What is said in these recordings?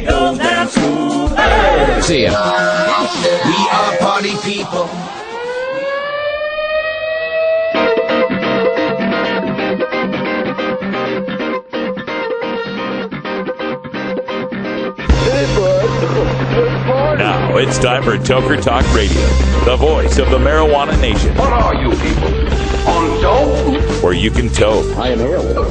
it goes down smooth. Hey. See ya. We are party people. Now it's time for Toker Talk Radio, the voice of the marijuana nation. What are you people? On dope? Where you can toke. I inhaled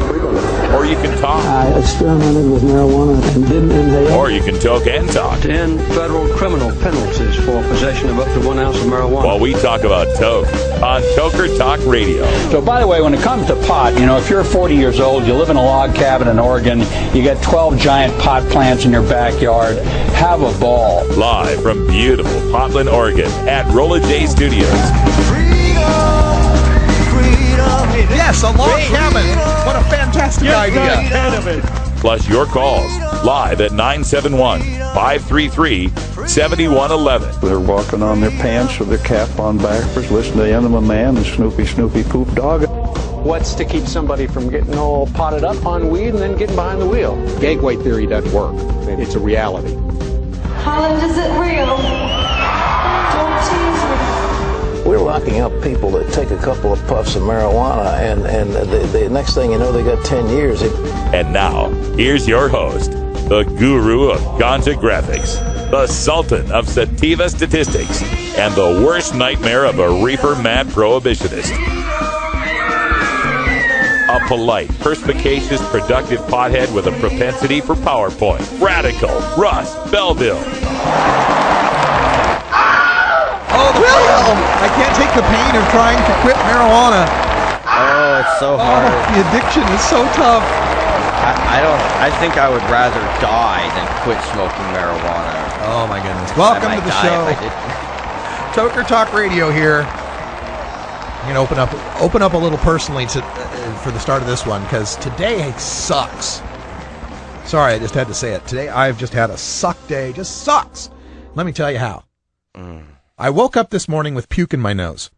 frequently. Or you can talk. I experimented with marijuana and didn't inhale. Or you can toke and talk. 10 federal criminal penalties for possession of up to 1 ounce of marijuana. While we talk about toke on Toker Talk Radio. So, by the way, when it comes to pot, if you're 40 years old, you live in a log cabin in Oregon, you got 12 giant pot plants in your backyard, have a ball. Live from beautiful Portland, Oregon at Rolla J Studios. Yes, a log cabin. What a fantastic idea. Plus your calls live at 971-533-7111. They're walking on their pants with their cap on backwards, listening to Enema Man and Snoopy Poop Dog. What's to keep somebody from getting all potted up on weed and then getting behind the wheel? Gateway theory doesn't work. It's a reality. Holland, is it real? Don't tease me. We're locking up people that take a couple of puffs of marijuana, and the next thing you know, they got 10 years. And now, here's your host, the guru of ganja graphics, the sultan of sativa statistics, and the worst nightmare of a reefer mad prohibitionist. A polite, perspicacious, productive pothead with a propensity for PowerPoint. Radical, Russ Belville. Oh, William! I can't take the pain of trying to quit marijuana. Oh, it's so hard. The addiction is so tough. I think I would rather die than quit smoking marijuana. Oh my goodness. Welcome to the show. Toker Talk Radio here. I'm going to open up a little personally for the start of this one, because today sucks. Sorry, I just had to say it. Today I've just had a suck day. Just sucks. Let me tell you how. I woke up this morning with puke in my nose.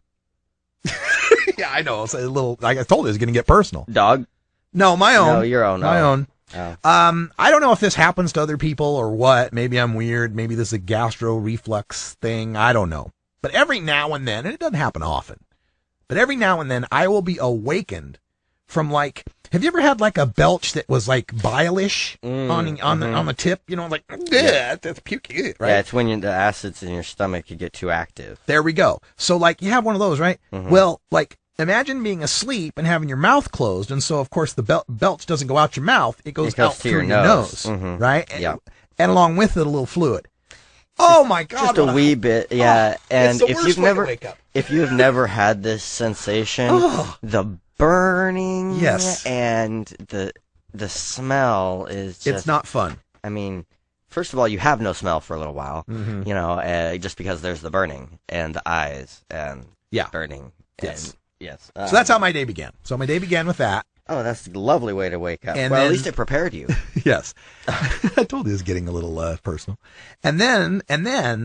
Yeah, I know. It's a little. Like I told you, it's going to get personal. Dog? No, my own. No, your own. My own. Oh. I don't know if this happens to other people or what. Maybe I'm weird. Maybe this is a gastro reflux thing. I don't know. But every now and then, and it doesn't happen often, but every now and then I will be awakened from like. Have you ever had like a belch that was like bile-ish on the tip? Like that's puke, right? Yeah, it's when the acids in your stomach could get too active. There we go. So like you have one of those, right? Mm-hmm. Well, like imagine being asleep and having your mouth closed, and so of course the belch doesn't go out your mouth; it goes out through your nose, right? And, and along with it, a little fluid. Oh my God! Just a wee bit, yeah. And if you've never had this sensation, the burning, yes, and the smell is just, it's not fun. I mean, first of all, you have no smell for a little while, just because there's the burning and the eyes and burning. Yes. And, yes. So that's how my day began. So my day began with that. Oh, that's a lovely way to wake up. And well, then, at least it prepared you. Yes. I told you it was getting a little personal. And then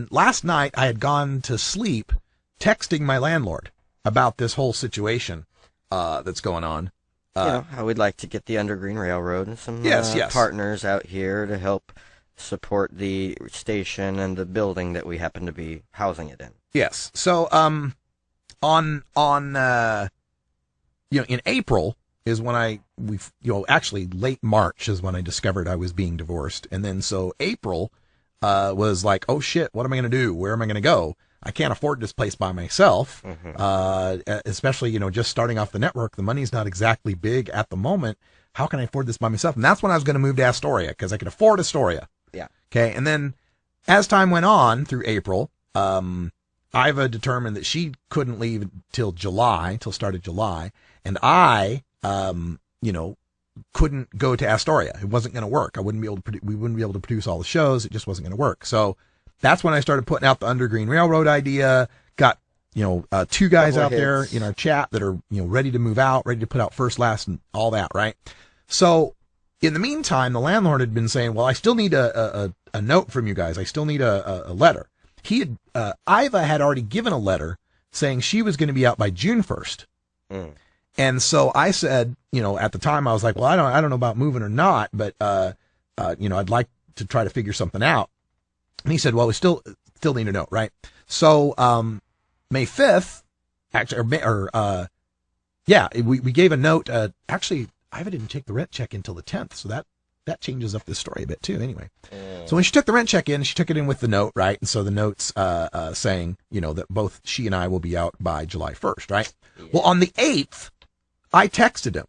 last night I had gone to sleep texting my landlord about this whole situation that's going on. How we'd like to get the Undergreen Railroad and some partners out here to help support the station and the building that we happen to be housing it in. Yes. So in April is when actually late March is when I discovered I was being divorced. And then so April was like, oh shit, what am I going to do? Where am I going to go? I can't afford this place by myself, especially, just starting off the network. The money's not exactly big at the moment. How can I afford this by myself? And that's when I was going to move to Astoria, because I could afford Astoria. Yeah. Okay. And then as time went on through April, Iva determined that she couldn't leave till start of July. And I, couldn't go to Astoria. It wasn't going to work. we wouldn't be able to produce all the shows. It just wasn't going to work. So that's when I started putting out the Undergreen Railroad idea. Got, two guys out there in our chat that are, ready to move out, ready to put out first, last, and all that, right? So in the meantime, the landlord had been saying, well, I still need a note from you guys. I still need a letter. Iva had already given a letter saying she was going to be out by June 1st. And so I said, at the time I was like, well, I don't know about moving or not, but, I'd like to try to figure something out. And he said, well, we still need a note, right? So, May 5th, actually, we gave a note. Actually, I didn't take the rent check until the 10th. So that changes up this story a bit too. Anyway, so when she took the rent check in, she took it in with the note, right? And so the note's, saying, that both she and I will be out by July 1st, right? Yeah. Well, on the 8th, I texted him.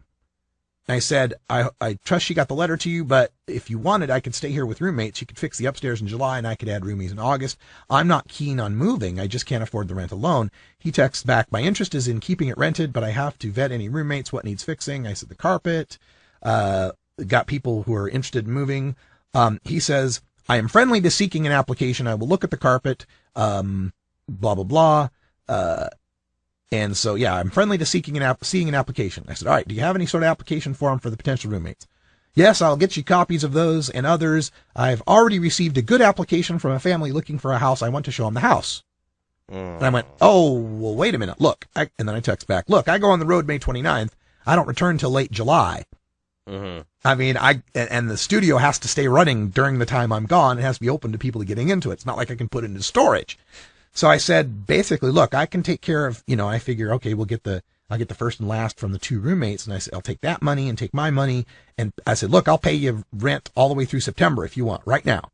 I said, I trust she got the letter to you, but if you wanted, I could stay here with roommates. You could fix the upstairs in July and I could add roomies in August. I'm not keen on moving. I just can't afford the rent alone. He texts back, my interest is in keeping it rented, but I have to vet any roommates. What needs fixing? I said, the carpet, got people who are interested in moving. He says, I am friendly to seeking an application. I will look at the carpet, blah, blah, blah. And so, yeah, I'm friendly to seeing an application. I said, all right, do you have any sort of application form for the potential roommates? Yes, I'll get you copies of those and others. I've already received a good application from a family looking for a house. I want to show them the house. And I went, oh, well, wait a minute. Look, and then I text back, look, I go on the road May 29th. I don't return till late July. Mm-hmm. I mean, and the studio has to stay running during the time I'm gone. It has to be open to people getting into it. It's not like I can put it into storage. So I said, basically, look, I can take care of, I figure, okay, I'll get the first and last from the two roommates. And I said, I'll take that money and take my money. And I said, look, I'll pay you rent all the way through September if you want, right now.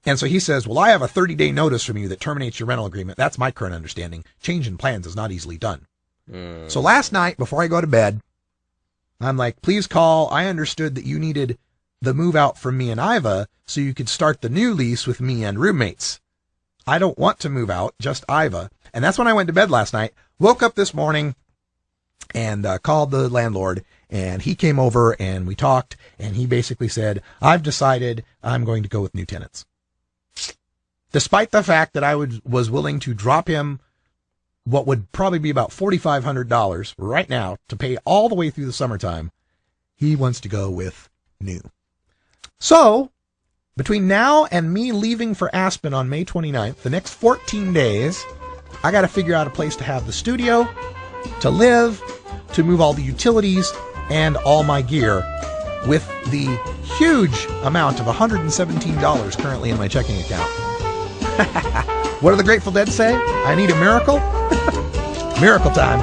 And so he says, well, I have a 30-day notice from you that terminates your rental agreement. That's my current understanding. Change in plans is not easily done. So last night, before I go to bed, I'm like, please call. I understood that you needed the move out from me and Iva so you could start the new lease with me and roommates. I don't want to move out, just Iva. And that's when I went to bed last night. Woke up this morning and called the landlord, and he came over and we talked, and he basically said, I've decided I'm going to go with new tenants. Despite the fact that I was willing to drop him what would probably be about $4,500 right now to pay all the way through the summertime, he wants to go with new. So, between now and me leaving for Aspen on May 29th, the next 14 days, I got to figure out a place to have the studio, to live, to move all the utilities, and all my gear, with the huge amount of $117 currently in my checking account. What do the Grateful Dead say? I need a miracle? Miracle time.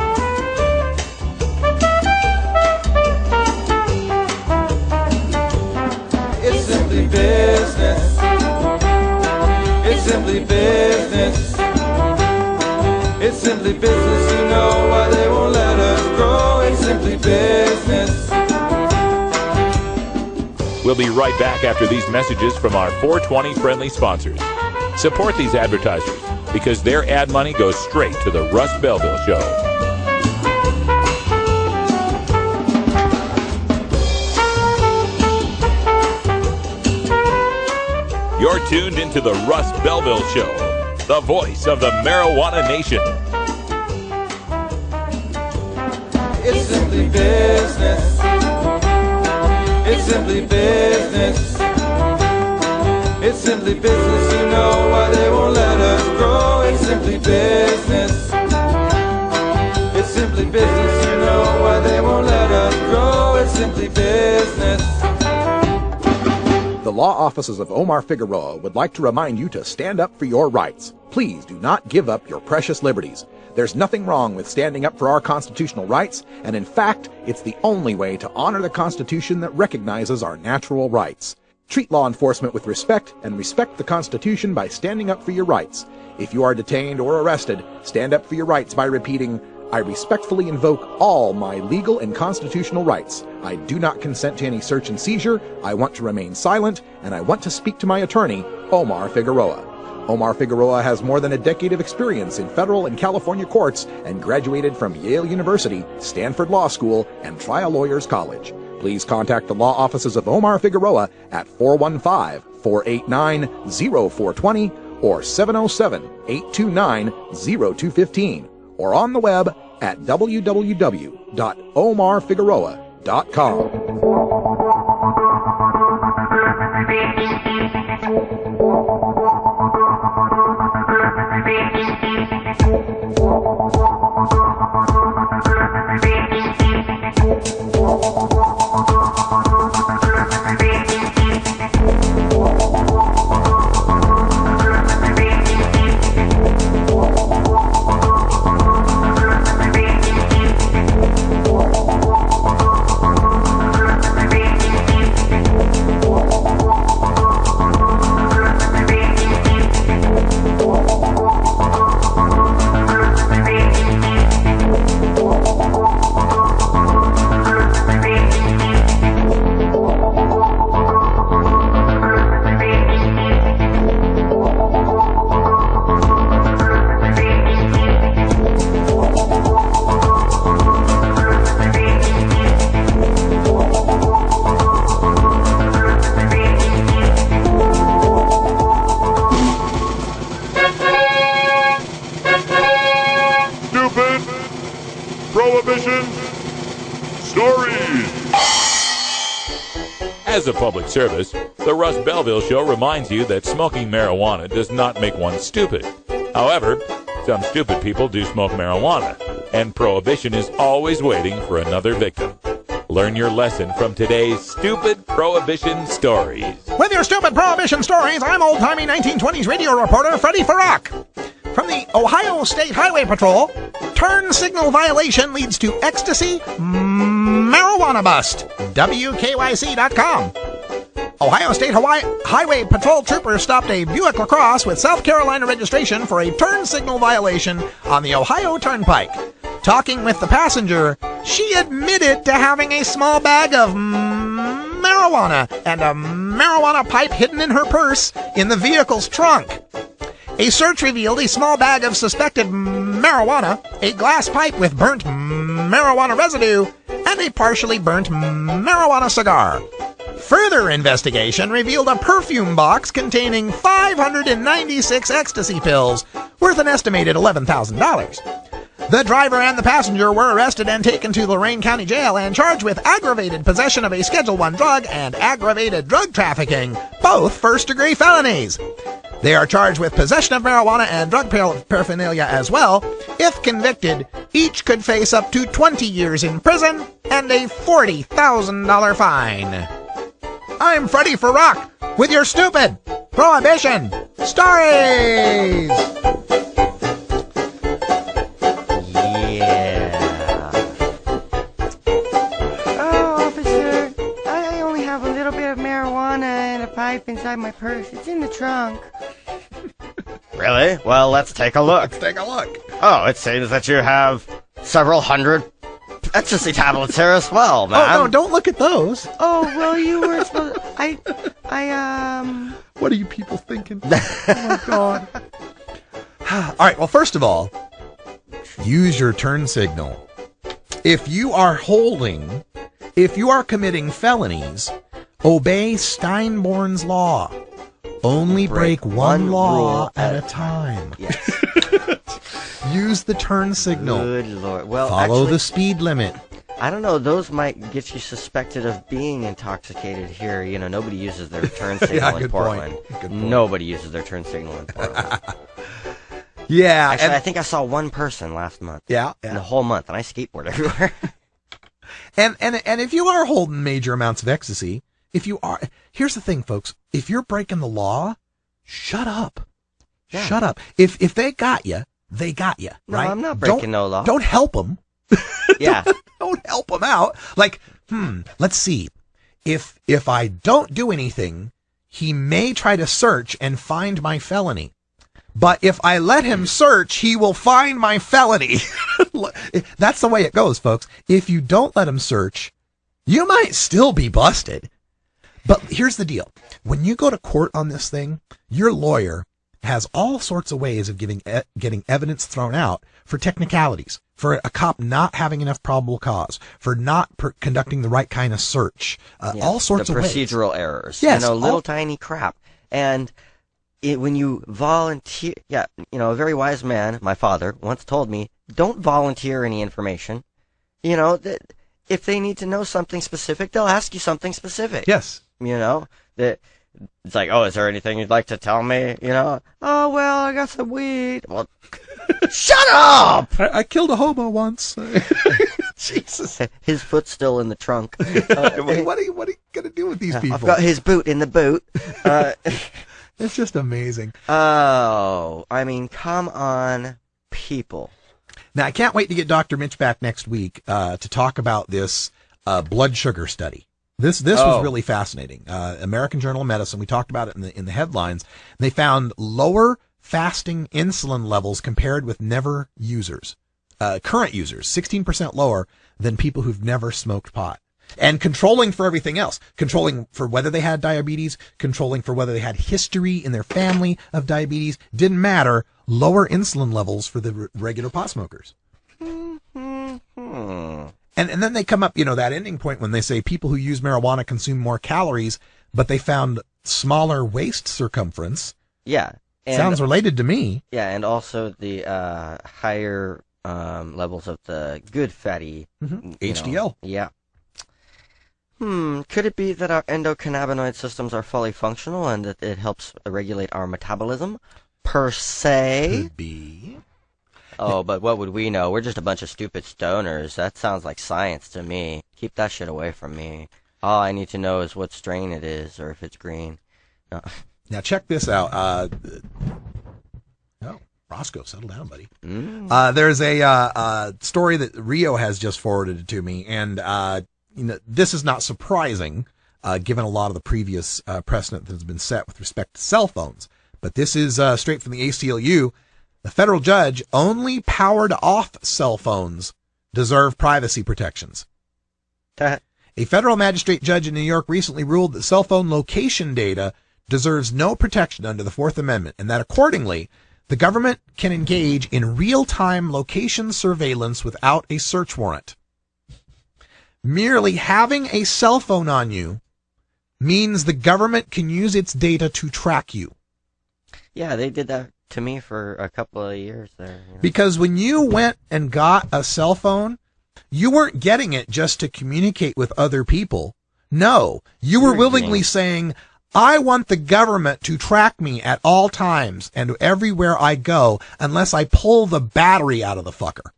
It's simply business. It's simply business. It's simply business, you know why they won't let us grow. It's simply business. We'll be right back after these messages from our 420 friendly sponsors. Support these advertisers because their ad money goes straight to the Russ Belville Show. You're tuned into the Russ Belville Show, the voice of the marijuana nation. It's simply business. It's simply business. It's simply business, you know why they won't let us grow. It's simply business. It's simply business, you know why they won't let us grow. It's simply business. The law offices of Omar Figueroa would like to remind you to stand up for your rights. Please do not give up your precious liberties. There's nothing wrong with standing up for our constitutional rights, and in fact, it's the only way to honor the Constitution that recognizes our natural rights. Treat law enforcement with respect and respect the Constitution by standing up for your rights. If you are detained or arrested, stand up for your rights by repeating, I respectfully invoke all my legal and constitutional rights. I do not consent to any search and seizure. I want to remain silent, and I want to speak to my attorney, Omar Figueroa. Omar Figueroa has more than a decade of experience in federal and California courts and graduated from Yale University, Stanford Law School, and Trial Lawyers College. Please contact the law offices of Omar Figueroa at 415-489-0420 or 707-829-0215 or on the web at www.omarfigueroa.com. Prohibition Stories. As a public service, the Russ Belville Show reminds you that smoking marijuana does not make one stupid. However, some stupid people do smoke marijuana, and Prohibition is always waiting for another victim. Learn your lesson from today's Stupid Prohibition Stories. With your Stupid Prohibition Stories, I'm old-timey 1920s radio reporter Freddie Farrak. From the Ohio State Highway Patrol, turn signal violation leads to ecstasy, marijuana bust. WKYC.com. Ohio State Highway Patrol troopers stopped a Buick LaCrosse with South Carolina registration for a turn signal violation on the Ohio Turnpike. Talking with the passenger, she admitted to having a small bag of marijuana and a marijuana pipe hidden in her purse in the vehicle's trunk. A search revealed a small bag of suspected marijuana, a glass pipe with burnt marijuana residue, and a partially burnt marijuana cigar. Further investigation revealed a perfume box containing 596 ecstasy pills, worth an estimated $11,000. The driver and the passenger were arrested and taken to Lorain County Jail and charged with aggravated possession of a Schedule I drug and aggravated drug trafficking, both first-degree felonies. They are charged with possession of marijuana and drug paraphernalia as well. If convicted, each could face up to 20 years in prison and a $40,000 fine. I'm Freddie Farrak with your Stupid Prohibition Stories! Pipe inside my purse. It's in the trunk. Really? Well, let's take a look. Let's take a look. Oh, it seems that you have several hundred ecstasy tablets here as well, man. Oh, no, don't look at those. Oh, well, you were supposed to... What are you people thinking? Oh, my God. All right, well, first of all, use your turn signal. If you are committing felonies, obey Steinborn's law. Only break one law at a time. Yes. Use the turn signal. Good Lord. Well, follow the speed limit. I don't know. Those might get you suspected of being intoxicated here. You know, nobody uses their turn signal in Portland. Nobody uses their turn signal in Portland. Yeah. Actually, I think I saw one person last month. Yeah. In the whole month, and I skateboard everywhere. And if you are holding major amounts of ecstasy, here's the thing, folks. If you're breaking the law, shut up. Yeah. Shut up. If they got you, they got you. No, right? I'm not breaking no law. Don't help them. Yeah. Don't help them out. Like, let's see. If I don't do anything, he may try to search and find my felony. But if I let him search, he will find my felony. That's the way it goes, folks. If you don't let him search, you might still be busted. But here's the deal. When you go to court on this thing, your lawyer has all sorts of ways of getting evidence thrown out for technicalities, for a cop not having enough probable cause, for not conducting the right kind of search, all sorts of ways. The procedural errors. Yes. Little tiny crap. And when you volunteer, a very wise man, my father, once told me, don't volunteer any information. That if they need to know something specific, they'll ask you something specific. Yes. That it's like, oh, is there anything you'd like to tell me? Oh, well, I got some weed. Well, shut up! I killed a hobo once. Jesus. His foot's still in the trunk. What are you going to do with these people? I've got his boot in the boot. It's just amazing. Oh, I mean, come on, people. Now, I can't wait to get Dr. Mitch back next week to talk about this blood sugar study. This was really fascinating. American Journal of Medicine, we talked about it in the headlines. They found lower fasting insulin levels compared with never users. Current users, 16% lower than people who've never smoked pot. And controlling for everything else. Controlling for whether they had diabetes, controlling for whether they had history in their family of diabetes. Didn't matter. Lower insulin levels for the regular pot smokers. And then they come up, that ending point when they say people who use marijuana consume more calories, but they found smaller waist circumference. Yeah. Sounds related to me. Yeah, and also the higher levels of the good fatty HDL. Yeah. Could it be that our endocannabinoid systems are fully functional and that it helps regulate our metabolism per se? Could be. Oh, but what would we know? We're just a bunch of stupid stoners. That sounds like science to me. Keep that shit away from me. All I need to know is what strain it is or if it's green. No. Now check this out. Roscoe, settle down, buddy. There's a story that Rio has just forwarded to me, and this is not surprising, given a lot of the previous precedent that has been set with respect to cell phones. But this is straight from the ACLU. The federal judge, only powered-off cell phones deserve privacy protections. A federal magistrate judge in New York recently ruled that cell phone location data deserves no protection under the Fourth Amendment, and that accordingly, the government can engage in real-time location surveillance without a search warrant. Merely having a cell phone on you means the government can use its data to track you. Yeah, they did that to me for a couple of years there. Because when you went and got a cell phone, you weren't getting it just to communicate with other people. No, you were willingly saying, I want the government to track me at all times and everywhere I go unless I pull the battery out of the fucker.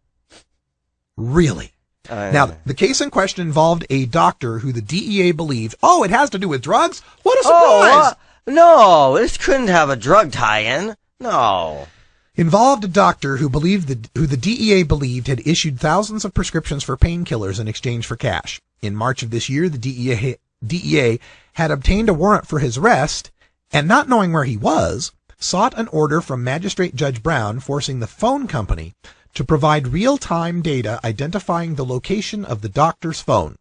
Really? Now, the case in question involved a doctor who the DEA believed, it has to do with drugs? What a surprise! No, this couldn't have a drug tie-in. No. Involved a doctor who the DEA believed had issued thousands of prescriptions for painkillers in exchange for cash. In March of this year, the DEA had obtained a warrant for his arrest, and not knowing where he was, sought an order from Magistrate Judge Brown forcing the phone company to provide real-time data identifying the location of the doctor's phone.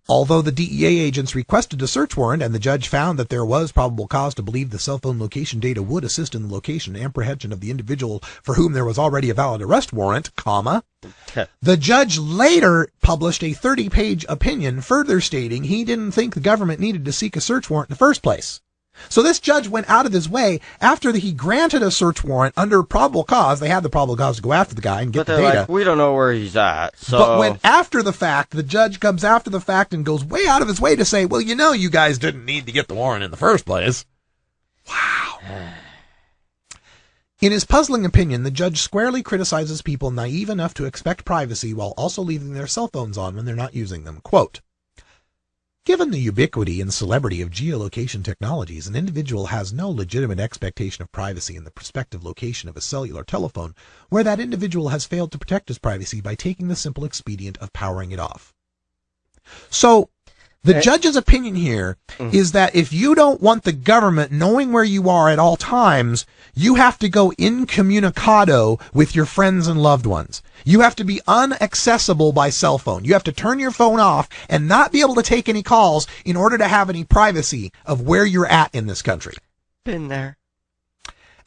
Although the DEA agents requested a search warrant and the judge found that there was probable cause to believe the cell phone location data would assist in the location and apprehension of the individual for whom there was already a valid arrest warrant, the judge later published a 30-page opinion further stating he didn't think the government needed to seek a search warrant in the first place. So this judge went out of his way after he granted a search warrant under probable cause. They had the probable cause to go after the guy and get the data. Like, we don't know where he's at. So. But when after the fact, the judge comes after the fact and goes way out of his way to say, well, you guys didn't need to get the warrant in the first place. Wow. In his puzzling opinion, the judge squarely criticizes people naive enough to expect privacy while also leaving their cell phones on when they're not using them. Quote, given the ubiquity and celebrity of geolocation technologies, an individual has no legitimate expectation of privacy in the prospective location of a cellular telephone where that individual has failed to protect his privacy by taking the simple expedient of powering it off. So, the judge's opinion here is that if you don't want the government knowing where you are at all times, you have to go incommunicado with your friends and loved ones. You have to be inaccessible by cell phone. You have to turn your phone off and not be able to take any calls in order to have any privacy of where you're at in this country. Been there.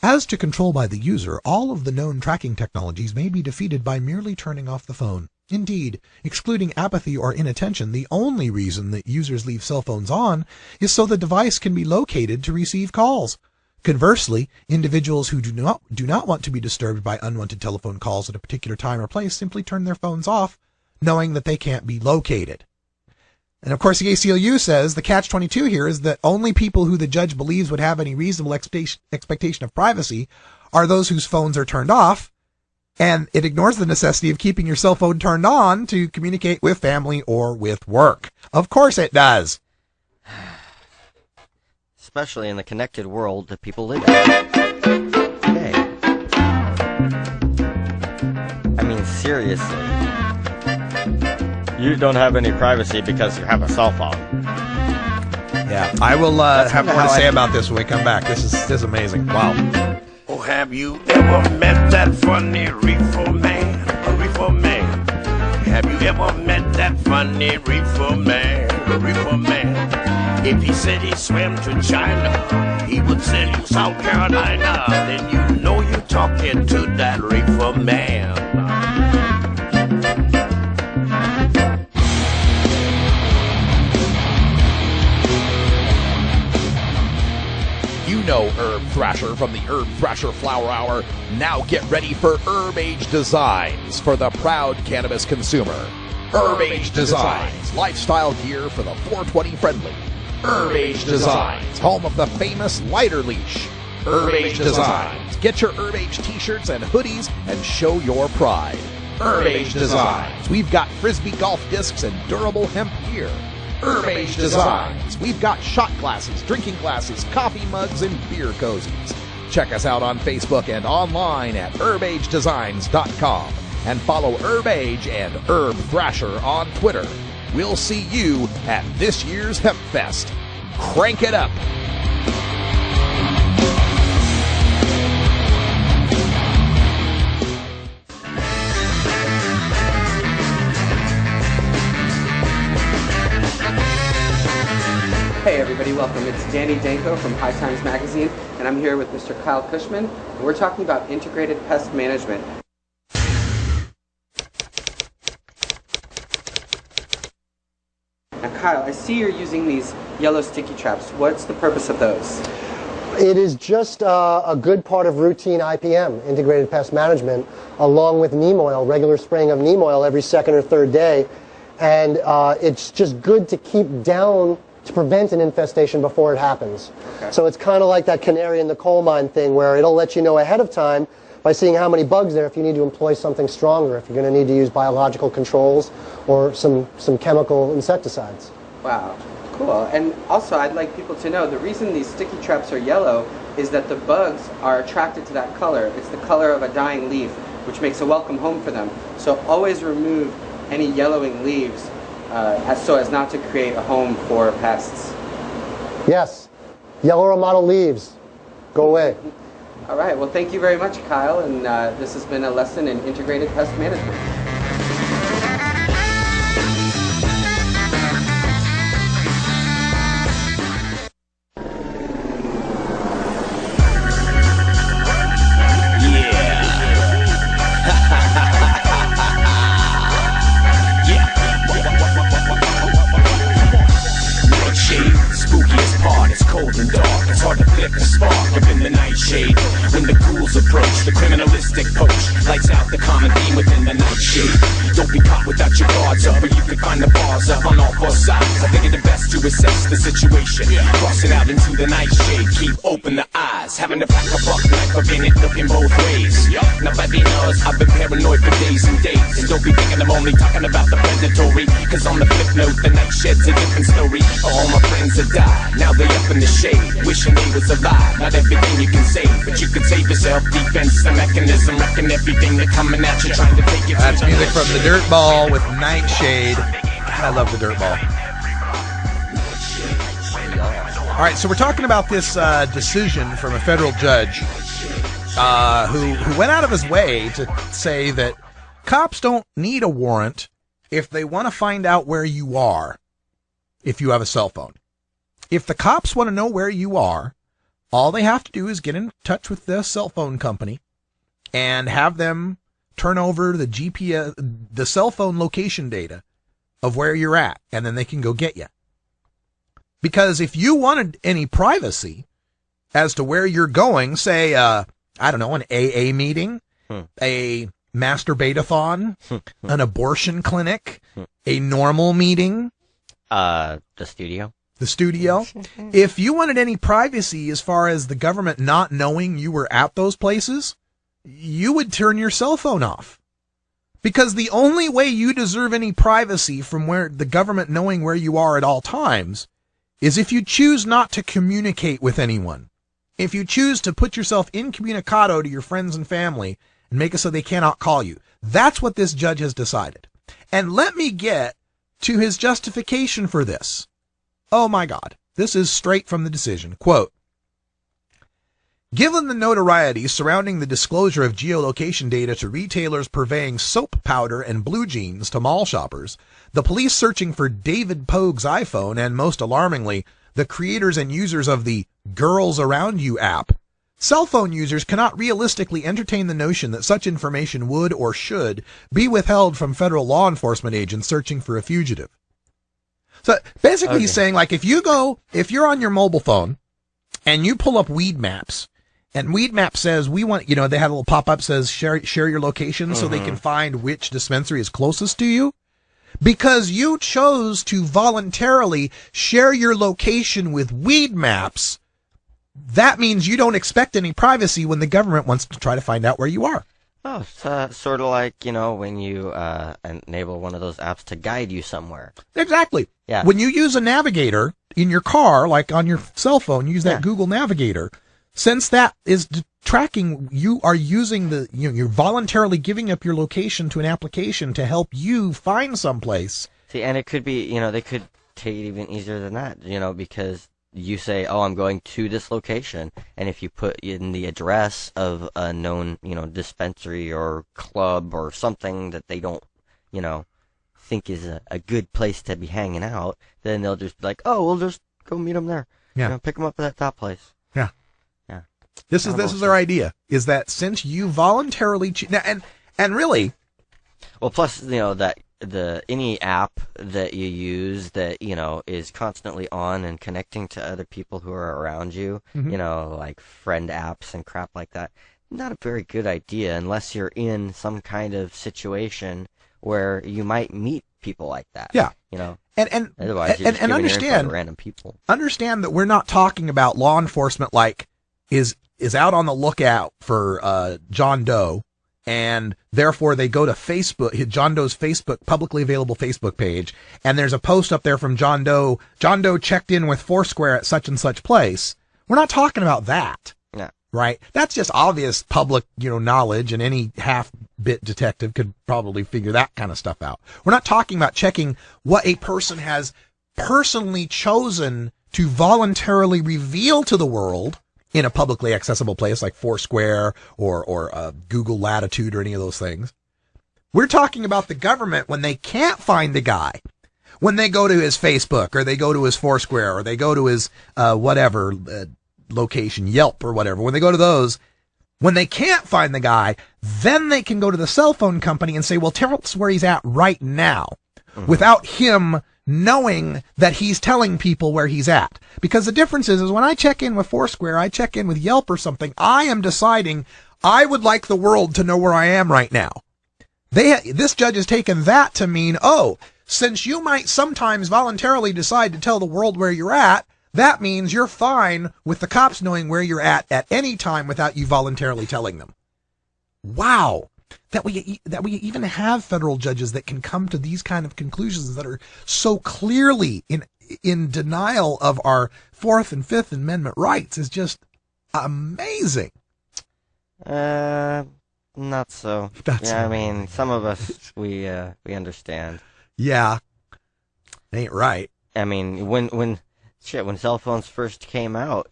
As to control by the user, all of the known tracking technologies may be defeated by merely turning off the phone. Indeed, excluding apathy or inattention, the only reason that users leave cell phones on is so the device can be located to receive calls. Conversely, individuals who do not want to be disturbed by unwanted telephone calls at a particular time or place simply turn their phones off, knowing that they can't be located. And of course, the ACLU says the catch-22 here is that only people who the judge believes would have any reasonable expectation of privacy are those whose phones are turned off, and it ignores the necessity of keeping your cell phone turned on to communicate with family or with work. Of course it does. Especially in the connected world that people live in today. I mean, seriously. You don't have any privacy because you have a cell phone. Yeah, I will have more to say about this when we come back. This is amazing. Wow. Oh, have you ever met that funny reefer man? A reefer man. Have you ever met that funny reefer man? A reefer man. If he said he swam to China, he would sell you South Carolina. Then you know you're talking to that reefer man. You know Herb Thrasher from the Herb Thrasher Flower Hour. Now get ready for Herb Age Designs for the proud cannabis consumer. Herb Age Designs, lifestyle gear for the 420 friendly. Herb Age Designs, home of the famous lighter leash. Herb Age Designs, get your Herb Age t-shirts and hoodies and show your pride. Herb Age Designs, we've got Frisbee golf discs and durable hemp gear. Herb Age Designs, we've got shot glasses, drinking glasses, coffee mugs, and beer cozies. Check us out on Facebook and online at herbagedesigns.com. And follow Herb Age and Herb Thrasher on Twitter. We'll see you at this year's Hemp Fest. Crank it up! Hey everybody, welcome. It's Danny Danko from High Times Magazine, and I'm here with Mr. Kyle Cushman, and we're talking about integrated pest management. Now Kyle, I see you're using these yellow sticky traps. What's the purpose of those? It is just a good part of routine IPM, integrated pest management, along with neem oil, regular spraying of neem oil every second or third day. And it's just good to keep down, to prevent an infestation before it happens. Okay. So it's kind of like that canary in the coal mine thing, where it'll let you know ahead of time by seeing how many bugs there if you need to employ something stronger, if you're going to need to use biological controls or some chemical insecticides. Wow, cool. And also I'd like people to know the reason these sticky traps are yellow is that the bugs are attracted to that color. It's the color of a dying leaf, which makes a welcome home for them. So always remove any yellowing leaves so as not to create a home for pests. Yes, yellow or mottled leaves, go away. All right, well thank you very much, Kyle, and this has been a lesson in integrated pest management. Cold and dark, it's hard to flick the spark up in the nightshade. When the ghouls approach, the criminalistic poach lights out the common theme within the nightshade. Don't be caught without your guards up, or you could find the bars up on all four sides. I think it's best to assess the situation, crossing out into the nightshade. Keep open the eyes, having to pack a buck knife up in it, looking both ways. Nobody knows I've been paranoid for days and days, and don't be thinking I'm only talking about the predatory, cause on the flip note, the nightshed's a different story. All my friends have died, now they up in the shade, wishing they was alive. Not everything you can save, but you can save yourself. Defense, the mechanism, wrecking everything that coming at you, trying to take it. That's music from the Dirt Ball with Nightshade. I love the Dirt Ball. All right, so we're talking about this decision from a federal judge who went out of his way to say that cops don't need a warrant if they want to find out where you are if you have a cell phone. If the cops want to know where you are, all they have to do is get in touch with the cell phone company and have them turn over the GPS, the cell phone location data of where you're at, and then they can go get you. Because if you wanted any privacy as to where you're going, say, I don't know, an AA meeting, a masturbate-a-thon, an abortion clinic, a normal meeting. The studio. The studio. If you wanted any privacy as far as the government not knowing you were at those places, you would turn your cell phone off. Because the only way you deserve any privacy from where the government knowing where you are at all times is if you choose not to communicate with anyone. If you choose to put yourself incommunicado to your friends and family and make it so they cannot call you. That's what this judge has decided. And let me get to his justification for this. Oh my God, this is straight from the decision. Quote, given the notoriety surrounding the disclosure of geolocation data to retailers purveying soap powder and blue jeans to mall shoppers, the police searching for David Pogue's iPhone, and most alarmingly, the creators and users of the Girls Around You app, cell phone users cannot realistically entertain the notion that such information would or should be withheld from federal law enforcement agents searching for a fugitive. So basically he's saying, like, if you're on your mobile phone and you pull up weed maps And Weed Map says we want, they have a little pop-up says share your location so they can find which dispensary is closest to you. Because you chose to voluntarily share your location with Weed Maps, that means you don't expect any privacy when the government wants to try to find out where you are. Oh, it's sort of like, when you enable one of those apps to guide you somewhere. Exactly. Yeah. When you use a navigator in your car, like on your cell phone, use that Google Navigator. Since that is tracking, you are using you're voluntarily giving up your location to an application to help you find someplace. See, and it could be, they could take it even easier than that, because you say, oh, I'm going to this location, and if you put in the address of a known, dispensary or club or something that they don't, think is a good place to be hanging out, then they'll just be like, oh, we'll just go meet them there. Yeah. Pick them up at that place. Yeah. Yeah. This is their idea, is that since you voluntarily and really, well, plus that any app that you use that is constantly on and connecting to other people who are around you, like friend apps and crap like that, not a very good idea unless you're in some kind of situation where you might meet people like that. Yeah. And otherwise you're just giving your info to random people. Understand that we're not talking about law enforcement like is out on the lookout for John Doe, and therefore they go to Facebook, John Doe's publicly available Facebook page, and there's a post up there from John Doe. John Doe checked in with Foursquare at such and such place. We're not talking about that. Yeah. Right? That's just obvious public, knowledge, and any half-bit detective could probably figure that kind of stuff out. We're not talking about checking what a person has personally chosen to voluntarily reveal to the world in a publicly accessible place like Foursquare or Google Latitude or any of those things. We're talking about the government when they can't find the guy. When they go to his Facebook, or they go to his Foursquare, or they go to his location, Yelp or whatever. When they go to those, when they can't find the guy, then they can go to the cell phone company and say, well, tell us where he's at right now, without him knowing that he's telling people where he's at. Because the difference is when I check in with Foursquare, I check in with Yelp or something, I am deciding I would like the world to know where I am right now. This judge has taken that to mean, since you might sometimes voluntarily decide to tell the world where you're at, that means you're fine with the cops knowing where you're at any time without you voluntarily telling them. Wow. That we even have federal judges that can come to these kind of conclusions that are so clearly in denial of our Fourth and Fifth Amendment rights is just amazing. Not so. I mean, some of us we understand. Yeah. Ain't right. I mean, when cell phones first came out,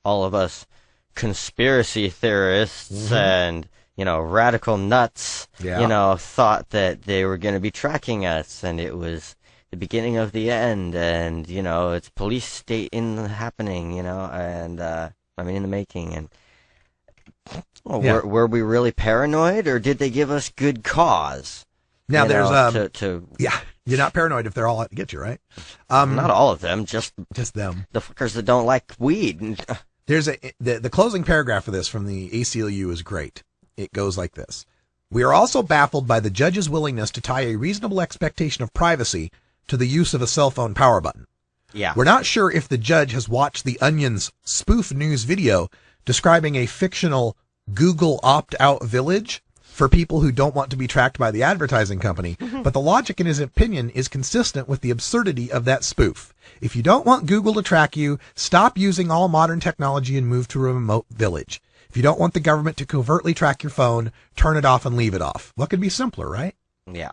all of us conspiracy theorists and radical nuts, thought that they were going to be tracking us, and it was the beginning of the end, and, it's police state happening, and, in the making, and, were we really paranoid, or did they give us good cause? Now there's, you're not paranoid if they're all out to get you, right? Not all of them, just them. The fuckers that don't like weed. There's the closing paragraph of this from the ACLU is great. It goes like this. We are also baffled by the judge's willingness to tie a reasonable expectation of privacy to the use of a cell phone power button. Yeah. We're not sure if the judge has watched the Onion's spoof news video describing a fictional Google opt-out village for people who don't want to be tracked by the advertising company, but the logic in his opinion is consistent with the absurdity of that spoof. If you don't want Google to track you, stop using all modern technology and move to a remote village. If you don't want the government to covertly track your phone, turn it off and leave it off. What could be simpler, right? Yeah.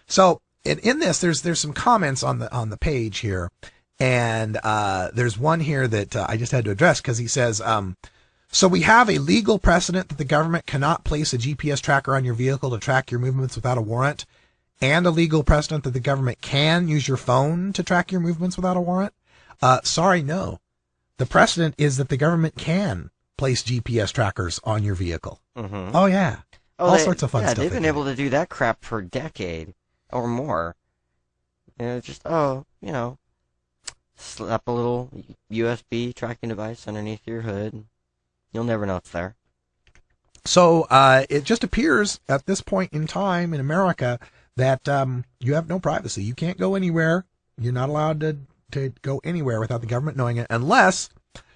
So in this, there's some comments on the page here, and there's one here that I just had to address because he says, so we have a legal precedent that the government cannot place a GPS tracker on your vehicle to track your movements without a warrant, and a legal precedent that the government can use your phone to track your movements without a warrant. Sorry, no. The precedent is that the government can place GPS trackers on your vehicle. Mm-hmm. Oh, yeah. All sorts of fun stuff. Yeah, they've been able to do that crap for a decade or more. Just, slap a little USB tracking device underneath your hood. You'll never know it's there. So it just appears at this point in time in America that you have no privacy. You can't go anywhere. You're not allowed to go anywhere without the government knowing it, unless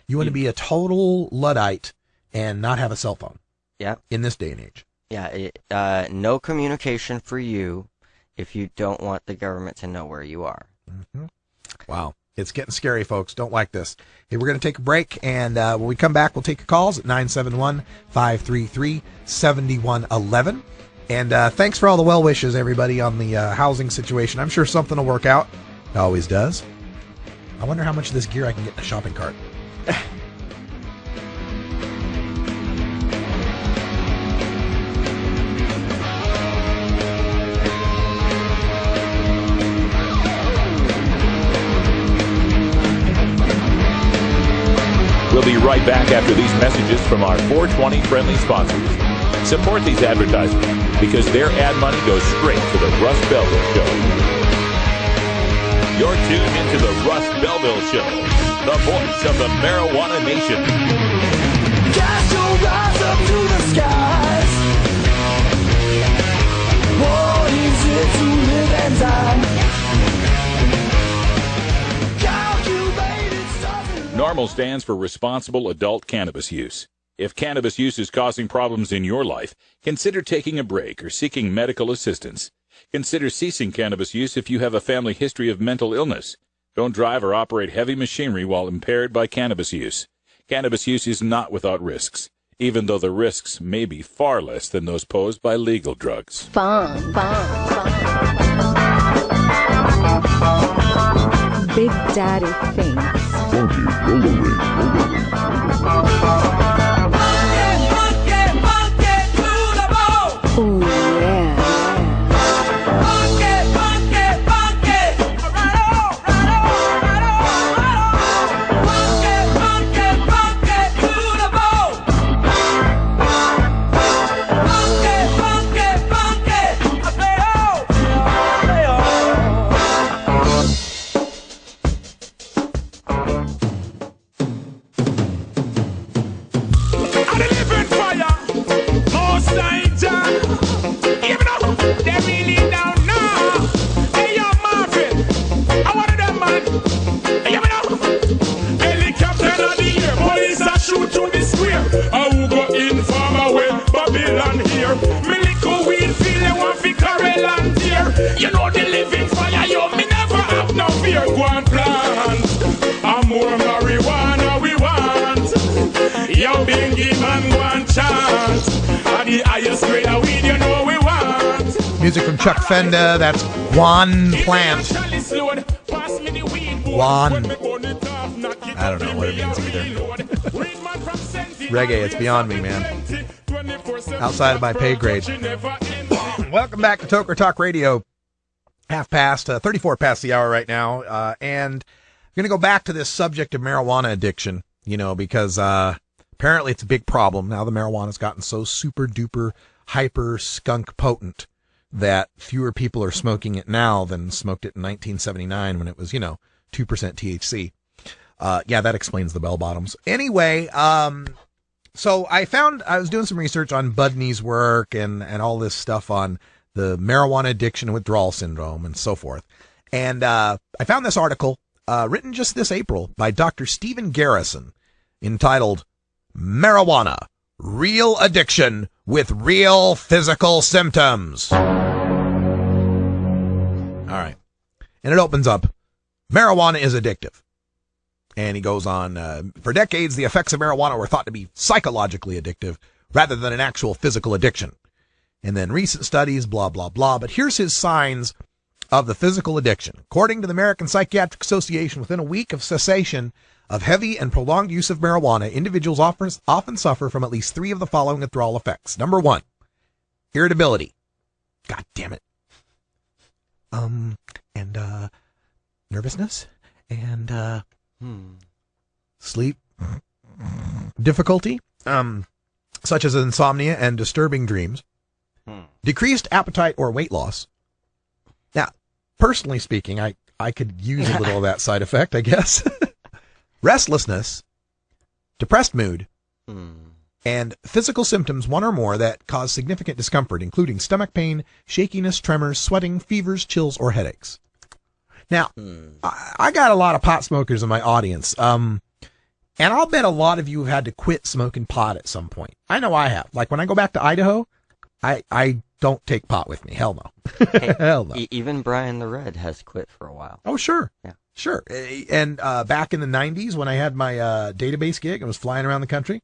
you want to be a total Luddite and not have a cell phone. Yeah. In this day and age. Yeah. No communication for you if you don't want the government to know where you are. Mm-hmm. Wow. It's getting scary, folks. Don't like this. Hey, we're going to take a break, and when we come back, we'll take your calls at 971-533-7111. And thanks for all the well wishes, everybody, on the housing situation. I'm sure something will work out. It always does. I wonder how much of this gear I can get in a shopping cart. We'll be right back after these messages from our 420 friendly sponsors. Support these advertisements because their ad money goes straight to the Russ Belville Show. You're tuned into the Russ Belville Show, the voice of the marijuana nation. Cast your eyes up to the skies. What is it to live and die? NORMAL stands for Responsible Adult Cannabis Use. If cannabis use is causing problems in your life, consider taking a break or seeking medical assistance. Consider ceasing cannabis use if you have a family history of mental illness. Don't drive or operate heavy machinery while impaired by cannabis use. Cannabis use is not without risks, even though the risks may be far less than those posed by legal drugs. Fun. Big Daddy thinks. Ooh, yeah. You know the living fire, yo, me never have no fear. Go and plant, and more marijuana we want. Yo, bingy man, go and chant. At the highest grade of weed, you know we want. Music from Chuck Fenda, that's One Plant. One. I don't know what it means either. Reggae, it's beyond me, man. Outside of my pay grade. Welcome back to Toker Talk Radio. 34 past the hour right now. And I'm going to go back to this subject of marijuana addiction, because apparently it's a big problem. Now the marijuana's gotten so super duper hyper skunk potent that fewer people are smoking it now than smoked it in 1979 when it was, 2% THC. Yeah, that explains the bell bottoms. Anyway, so I was doing some research on Budney's work and all this stuff on the marijuana addiction and withdrawal syndrome and so forth. And I found this article written just this April by Dr. Stephen Garrison entitled Marijuana, Real Addiction with Real Physical Symptoms. All right. And it opens up, marijuana is addictive. And he goes on, for decades, the effects of marijuana were thought to be psychologically addictive rather than an actual physical addiction. And then recent studies, blah, blah, blah. But here's his signs of the physical addiction. According to the American Psychiatric Association, within a week of cessation of heavy and prolonged use of marijuana, individuals often suffer from at least 3 of the following withdrawal effects. Number 1, irritability. God damn it. And nervousness and sleep difficulty, such as insomnia and disturbing dreams. Decreased appetite or weight loss. Now, personally speaking, I could use a little of that side effect, I guess. Restlessness, depressed mood, and physical symptoms, one or more, that cause significant discomfort, including stomach pain, shakiness, tremors, sweating, fevers, chills, or headaches. Now, I got a lot of pot smokers in my audience, and I'll bet a lot of you have had to quit smoking pot at some point. I know I have. Like when I go back to Idaho, I don't take pot with me. Hell no. Hey, hell no. Even Brian the Red has quit for a while. Oh, sure. Yeah. Sure. And back in the 90s when I had my database gig and was flying around the country,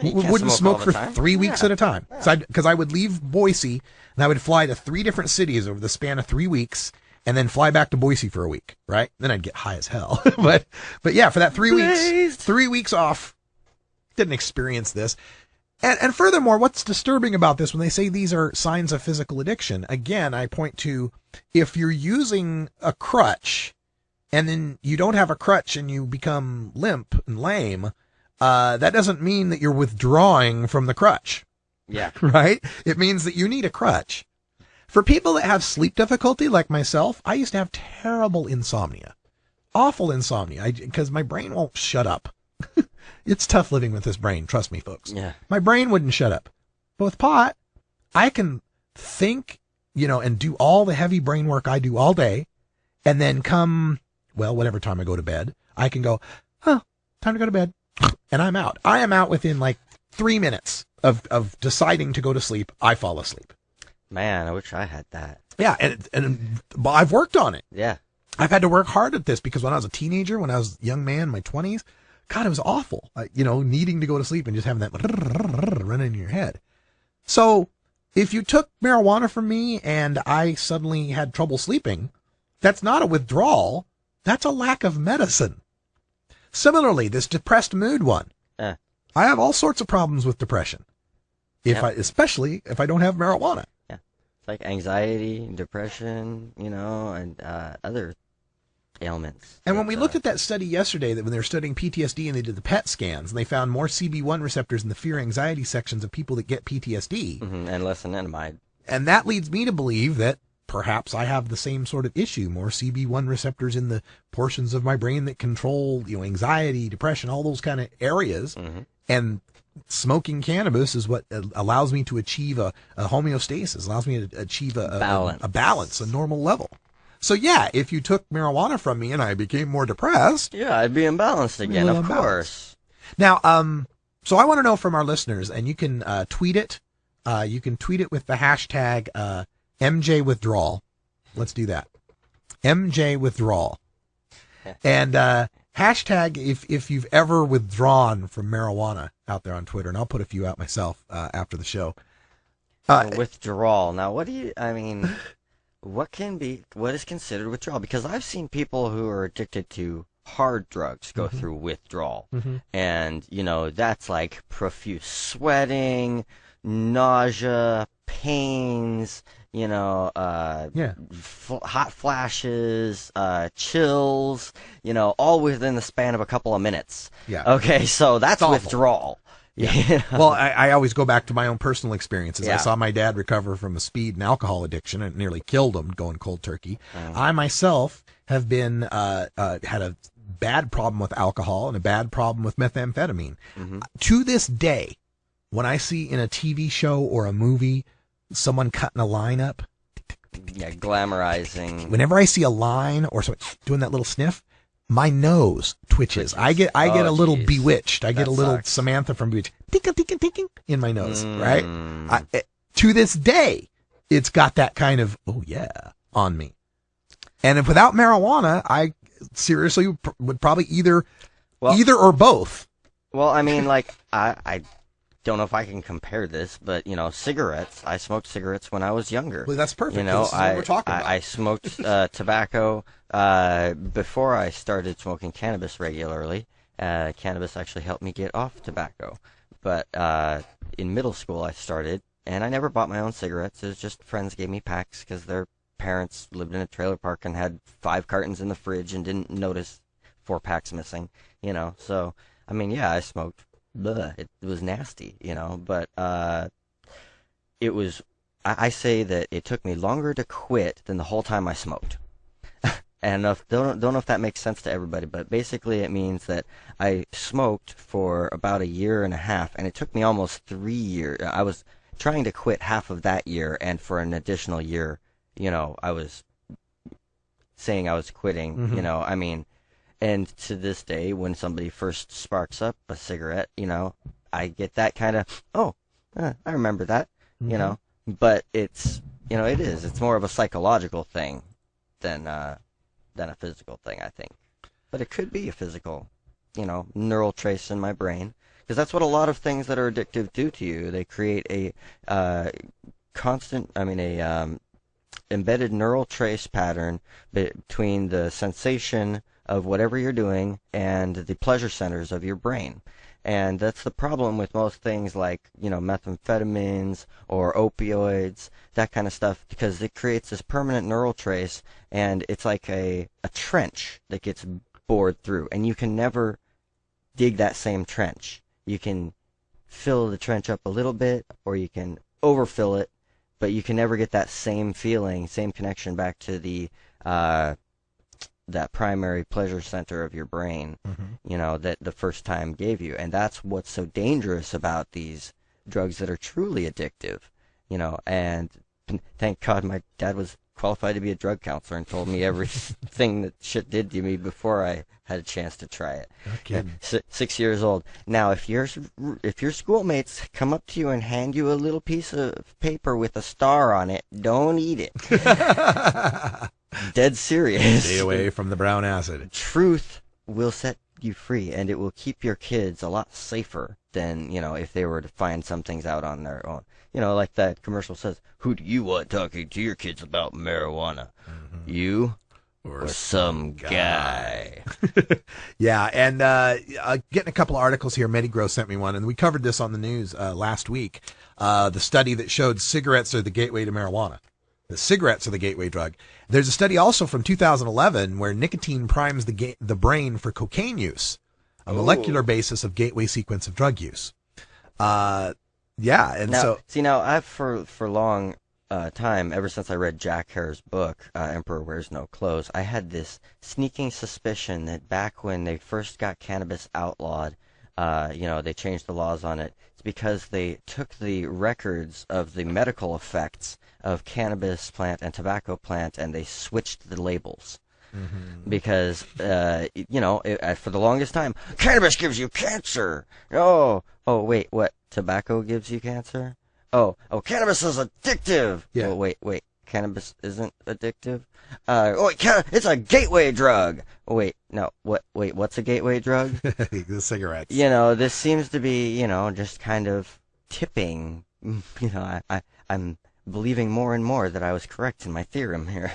wouldn't smoke for 3 weeks at a time. Because I would leave Boise and I would fly to 3 different cities over the span of 3 weeks and then fly back to Boise for a week, right? Then I'd get high as hell. but yeah, for that 3 weeks off, didn't experience this. And furthermore, what's disturbing about this when they say these are signs of physical addiction? Again, I point to if you're using a crutch and then you don't have a crutch and you become limp and lame, that doesn't mean that you're withdrawing from the crutch. Yeah. Right? It means that you need a crutch. For people that have sleep difficulty like myself, I used to have terrible insomnia. Awful insomnia. Because my brain won't shut up. It's tough living with this brain, trust me, folks. Yeah. My brain wouldn't shut up. But with pot, I can think, and do all the heavy brain work I do all day, and then come, whatever time I go to bed, I can go, time to go to bed, and I'm out. I am out within like 3 minutes of deciding to go to sleep. I fall asleep. Man, I wish I had that. Yeah, and I've worked on it. Yeah. I've had to work hard at this because when I was a teenager, when I was a young man in my 20s, God, it was awful. Needing to go to sleep and just having that running in your head. So if you took marijuana from me and I suddenly had trouble sleeping, that's not a withdrawal. That's a lack of medicine. Similarly, this depressed mood one. I have all sorts of problems with depression. Especially if I don't have marijuana. Yeah. It's like anxiety, depression, and other ailments. And when we looked at that study yesterday, that when they were studying PTSD and they did the PET scans, and they found more CB1 receptors in the fear anxiety sections of people that get PTSD. And less anandamide. And that leads me to believe that perhaps I have the same sort of issue, more CB1 receptors in the portions of my brain that control, anxiety, depression, all those kind of areas. And smoking cannabis is what allows me to achieve a homeostasis, allows me to achieve a balance, a normal level. So yeah, if you took marijuana from me and I became more depressed, yeah, I'd be imbalanced again, of course. Now, so I want to know from our listeners, and you can tweet it. You can tweet it with the hashtag MJ Withdrawal. Let's do that. MJ Withdrawal. And hashtag if you've ever withdrawn from marijuana out there on Twitter, and I'll put a few out myself after the show. Withdrawal. Now, what is considered withdrawal? Because I've seen people who are addicted to hard drugs go through withdrawal. And, that's like profuse sweating, nausea, pains, hot flashes, chills, all within the span of a couple of minutes. Yeah. Okay, so that's withdrawal. Yeah. Well, I always go back to my own personal experiences. I saw my dad recover from a speed and alcohol addiction, and it nearly killed him going cold turkey. I myself have been had a bad problem with alcohol and a bad problem with methamphetamine. To this day, when I see in a TV show or a movie someone cutting a line up, glamorizing. Whenever I see a line or someone doing that little sniff, my nose twitches. I get a little Bewitched. I get a little Samantha from Bewitched. Tinking in my nose, right? To this day, it's got that kind of, on me. And if without marijuana, I seriously would probably either or both. Well, I mean, like, I don't know if I can compare this, but, cigarettes. I smoked cigarettes when I was younger. Well, that's perfect. This is what we're talking about. I smoked tobacco before I started smoking cannabis regularly. Cannabis actually helped me get off tobacco. But in middle school I started, and I never bought my own cigarettes. It was just friends gave me packs because their parents lived in a trailer park and had 5 cartons in the fridge and didn't notice 4 packs missing, So, I mean, yeah, I smoked. It was nasty, but it was, I say that it took me longer to quit than the whole time I smoked. And don't know if that makes sense to everybody, but basically it means that I smoked for about a year and a half, and it took me almost 3 years. I was trying to quit half of that year, and for an additional year, I was saying I was quitting, I mean, and to this day, when somebody first sparks up a cigarette, I get that kind of, I remember that, but it's, it's more of a psychological thing than a physical thing, I think. But it could be a physical, neural trace in my brain, because that's what a lot of things that are addictive do to you. They create a embedded neural trace pattern between the sensation of whatever you're doing and the pleasure centers of your brain. And that's the problem with most things like, methamphetamines or opioids, that kind of stuff, because it creates this permanent neural trace, and it's like a trench that gets bored through, and you can never dig that same trench. You can fill the trench up a little bit, or you can overfill it, but you can never get that same feeling, same connection back to the that primary pleasure center of your brain, that the first time gave you. And that's what's so dangerous about these drugs that are truly addictive, and thank God my dad was qualified to be a drug counselor and told me everything that shit did to me before I had a chance to try it. Okay. 6 years old. Now, if your schoolmates come up to you and hand you a little piece of paper with a star on it, don't eat it. Dead serious. Stay away from the brown acid. Truth will set you free, and it will keep your kids a lot safer than, if they were to find some things out on their own. Like that commercial says, who do you want talking to your kids about marijuana? You or some guy? Yeah, and getting a couple of articles here. Medigro sent me one, and we covered this on the news last week. The study that showed cigarettes are the gateway to marijuana. The cigarettes are the gateway drug. There's a study also from 2011 where nicotine primes the brain for cocaine use, a molecular basis of gateway sequence of drug use. I've for long time, ever since I read Jack Hare's book, Emperor Wears No Clothes, I had this sneaking suspicion that back when they first got cannabis outlawed, they changed the laws on it. It's because they took the records of the medical effects of cannabis plant and tobacco plant, and they switched the labels. Because, for the longest time, cannabis gives you cancer. Oh, wait, what? Tobacco gives you cancer? Oh, cannabis is addictive. Yeah. Oh, wait, cannabis isn't addictive? It's a gateway drug. Oh, wait, no, what's a gateway drug? The cigarettes. This seems to be, just kind of tipping. I'm believing more and more that I was correct in my theorem here.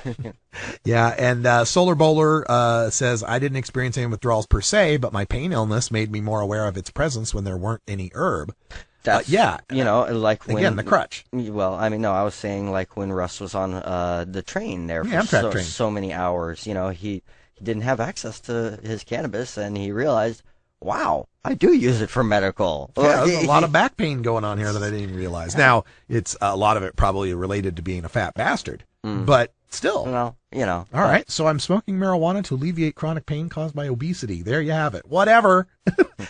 Yeah, and Solar Bowler says, I didn't experience any withdrawals per se, but my pain illness made me more aware of its presence when there weren't any herb. That's, like when... Again, the crutch. Well, I was saying like when Russ was on the train there for Amtrak train. So many hours, he didn't have access to his cannabis, and he realized, wow, I do use it for medical. Yeah, there's a lot of back pain going on here that I didn't even realize. Now, it's a lot of it probably related to being a fat bastard, but still. Well, All right, so I'm smoking marijuana to alleviate chronic pain caused by obesity. There you have it. Whatever.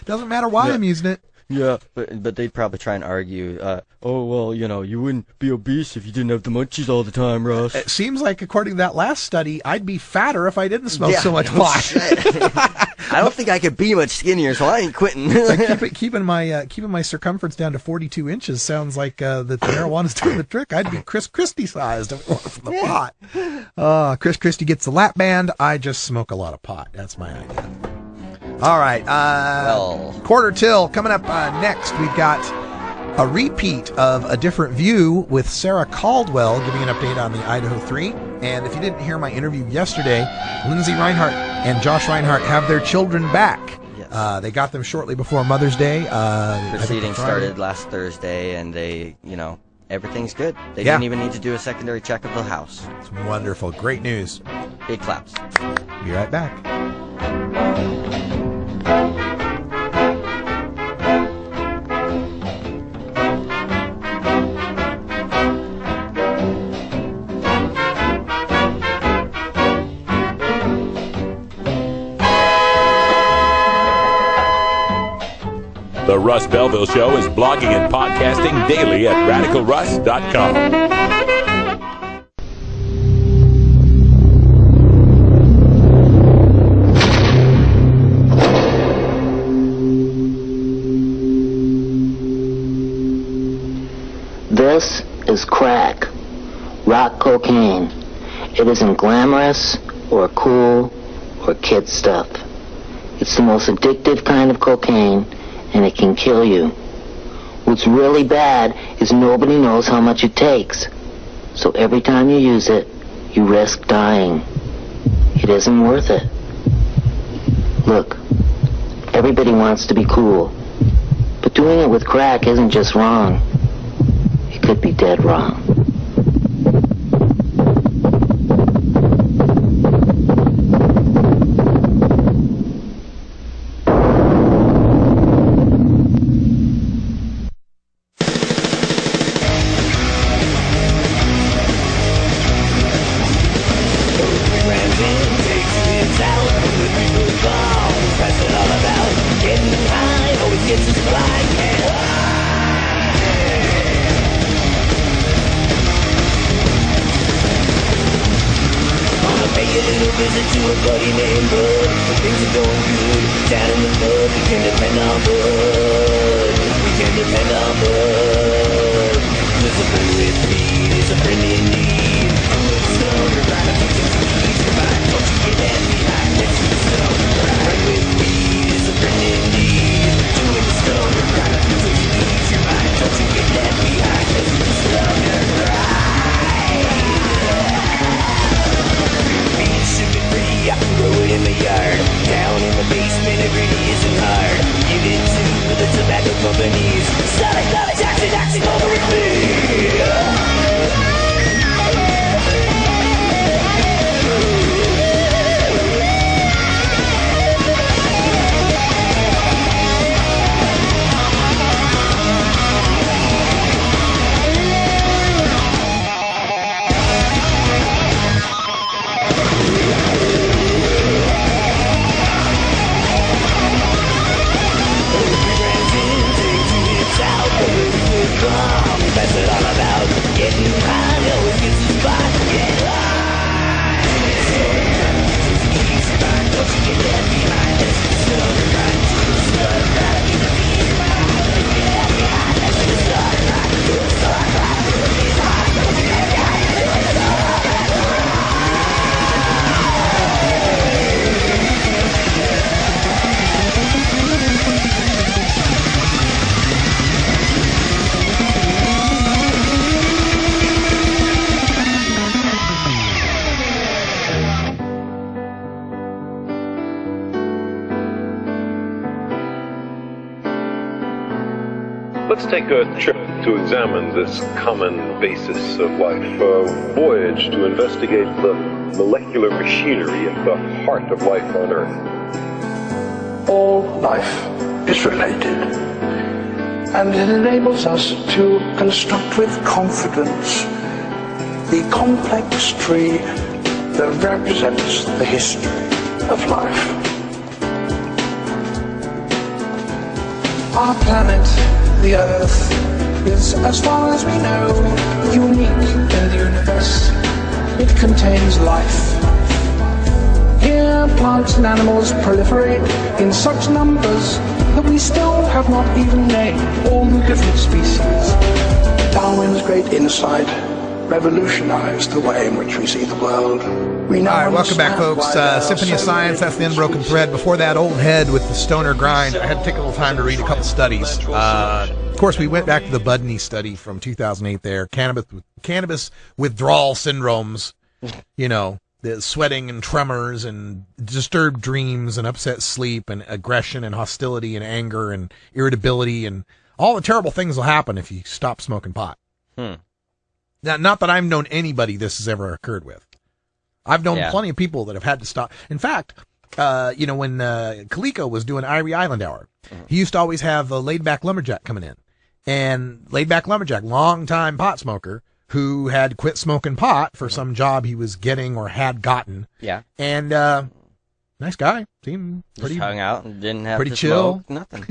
Doesn't matter why I'm using it. Yeah, but they'd probably try and argue, you wouldn't be obese if you didn't have the munchies all the time, Russ. It seems like, according to that last study, I'd be fatter if I didn't smoke so much pot. I don't think I could be much skinnier, so I ain't quitting. keeping my circumference down to 42 inches sounds like the marijuana's doing the trick. I'd be Chris Christie sized from the pot. Chris Christie gets the lap band. I just smoke a lot of pot. That's my idea. All right. Quarter till coming up next. We've got a repeat of A Different View with Sarah Caldwell giving an update on the Idaho 3. And if you didn't hear my interview yesterday, Lindsay Reinhardt and Josh Reinhardt have their children back. Yes. They got them shortly before Mother's Day. Proceedings started last Thursday, and they, everything's good. They didn't even need to do a secondary check of the house. It's wonderful. Great news. Big claps. Be right back. The Russ Belville Show is blogging and podcasting daily at radicalruss.com. This is crack, rock cocaine. It isn't glamorous or cool or kid stuff. It's the most addictive kind of cocaine, and it can kill you. What's really bad is nobody knows how much it takes. So every time you use it, you risk dying. It isn't worth it. Look, everybody wants to be cool, but doing it with crack isn't just wrong. It could be dead wrong. Let's take a trip to examine this common basis of life, a voyage to investigate the molecular machinery at the heart of life on Earth. All life is related, and it enables us to construct with confidence the complex tree that represents the history of life. Our planet, the Earth, is, as far as we know, unique in the universe. It contains life. Here, plants and animals proliferate in such numbers that we still have not even named all the different species. Darwin's great insight revolutionized the way in which we see the world. We now all right, welcome back, folks. Symphony of Science, that's the Unbroken Thread. Before that, Old Head with the Stoner Grind. I had to take a little time to read a couple studies. Of course, we went back to the Budney study from 2008 there. Cannabis withdrawal syndromes, the sweating and tremors and disturbed dreams and upset sleep and aggression and hostility and anger and irritability and all the terrible things will happen if you stop smoking pot. Now, not that I've known anybody this has ever occurred with. I've known plenty of people that have had to stop. In fact, when Kaliko was doing Irie Island Hour, he used to always have a laid-back lumberjack coming in. And laid-back lumberjack, long-time pot smoker, who had quit smoking pot for some job he was getting or had gotten. Yeah. And Nice guy. Seemed pretty. Just hung out and didn't have pretty to chill. smoke, nothing.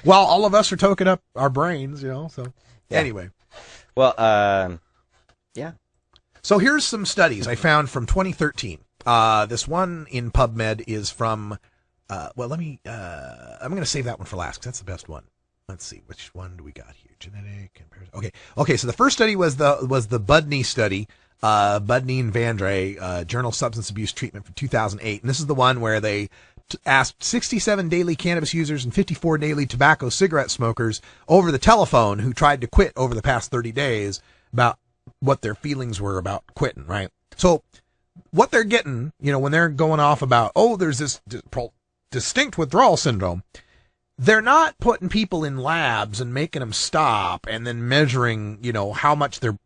Well, all of us are toking up our brains, so. Yeah. Anyway. Well, yeah. So here's some studies I found from 2013. This one in PubMed is from, I'm going to save that one for last because that's the best one. Let's see, which one do we got here? Genetic comparison. Okay. So the first study was the Budney study, Budney and Vandre, Journal of Substance Abuse Treatment from 2008. And this is the one where they asked 67 daily cannabis users and 54 daily tobacco cigarette smokers over the telephone who tried to quit over the past 30 days about what their feelings were about quitting, right? So what they're getting, when they're going off about, there's this distinct withdrawal syndrome, they're not putting people in labs and making them stop and then measuring, how much their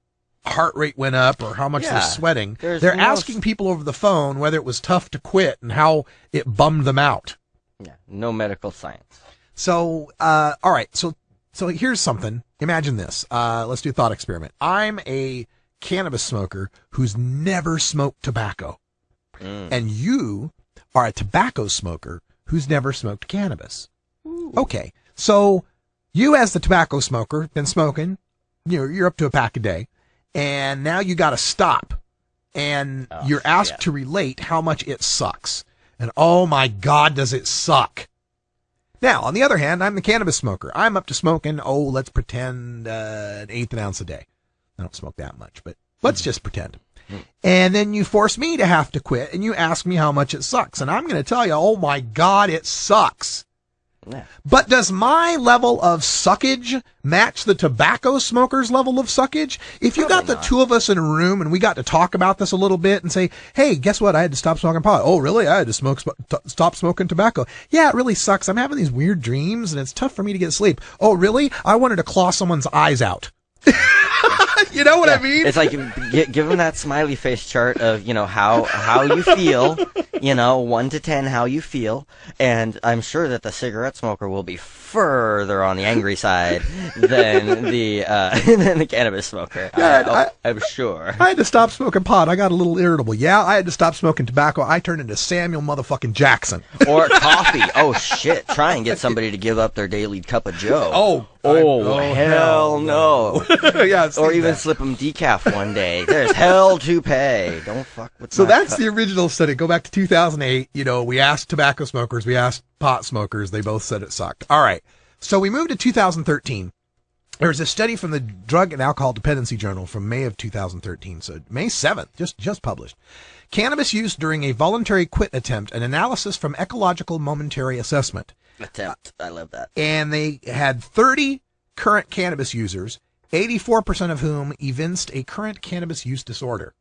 heart rate went up or how much they're sweating. They're asking people over the phone whether it was tough to quit and how it bummed them out. Yeah, no medical science. So, all right. So here's something. Imagine this. Let's do a thought experiment. I'm a cannabis smoker who's never smoked tobacco. And you are a tobacco smoker who's never smoked cannabis. Ooh. Okay. So you as the tobacco smoker, been smoking, you're up to a pack a day. And now you got to stop, and you're asked to relate how much it sucks. And oh my God, does it suck? Now, on the other hand, I'm the cannabis smoker. I'm up to smoking, let's pretend an eighth an ounce a day. I don't smoke that much, but let's just pretend. And then you force me to have to quit, and you ask me how much it sucks. And I'm going to tell you, oh my God, it sucks. Yeah. But does my level of suckage match the tobacco smoker's level of suckage? If you got the two of us in a room and we got to talk about this a little bit and say, hey, guess what? I had to stop smoking pot. Oh, really? I had to stop smoking tobacco. Yeah, it really sucks. I'm having these weird dreams and it's tough for me to get sleep. Oh, really? I wanted to claw someone's eyes out. You know what I mean? It's like give them that smiley face chart of, how you feel, 1 to 10, how you feel. And I'm sure that the cigarette smoker will be further on the angry side than the cannabis smoker. Yeah, I'm sure. I had to stop smoking pot. I got a little irritable. Yeah, I had to stop smoking tobacco. I turned into Samuel motherfucking Jackson. Or coffee. Oh, shit. Try and get somebody to give up their daily cup of joe. Hell no. Yeah, or even slip them decaf one day. There's hell to pay. Don't fuck with So that's the original study. Go back to 2008. We asked tobacco smokers. We asked pot smokers. They both said it sucked. All right. So we moved to 2013. There was a study from the Drug and Alcohol Dependency Journal from May of 2013. So May 7th, just published. Cannabis use during a voluntary quit attempt, an analysis from ecological momentary assessment. Attempt. I love that. And they had 30 current cannabis users, 84% of whom evinced a current cannabis use disorder.